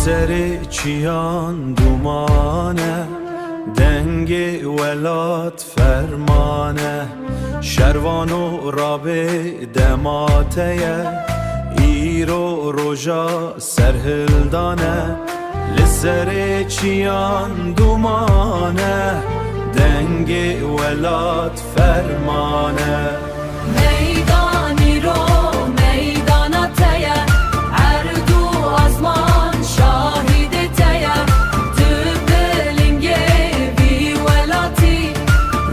لسر چیان دومانه دنگ ولات فرمانه شروان و رابه دماته ایرو روژا سرهلدانه لسر چیان دومانه دنگ ولات فرمانه میدانی رو میدانته عرض و آسمان شاهد ته تو بلنگه بی ولاتی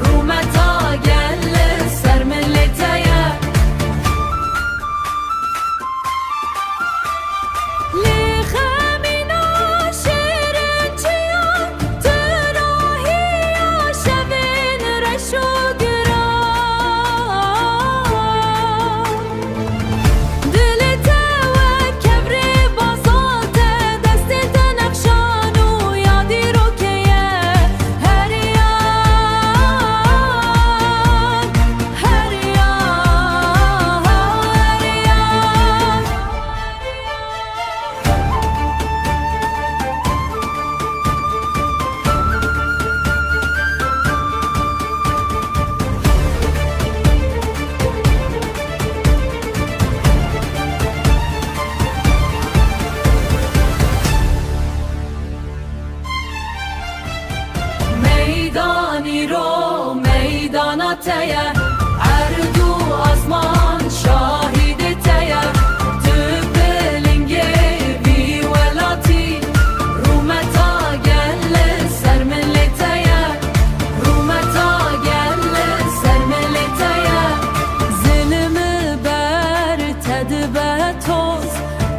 رومتا گل سر ملته میدانی رو میدانته عرض و آسمان شاهد ته تو بلنگه بی ولاتی رومتا گل سر ملته رومتا گل سر ملته ظلم بر تدبه توز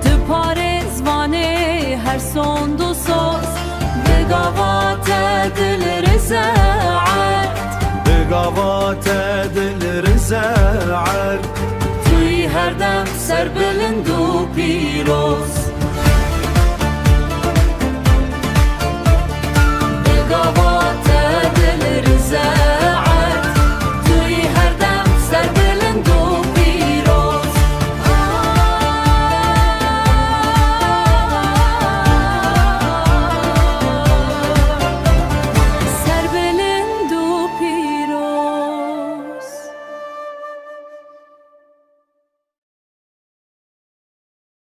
تو پارزوانه هر سند و سوز بگاوات دل بگاوات دل رزعرد توی هر دم سر بلند و پیروز بگاوات دل رزعرد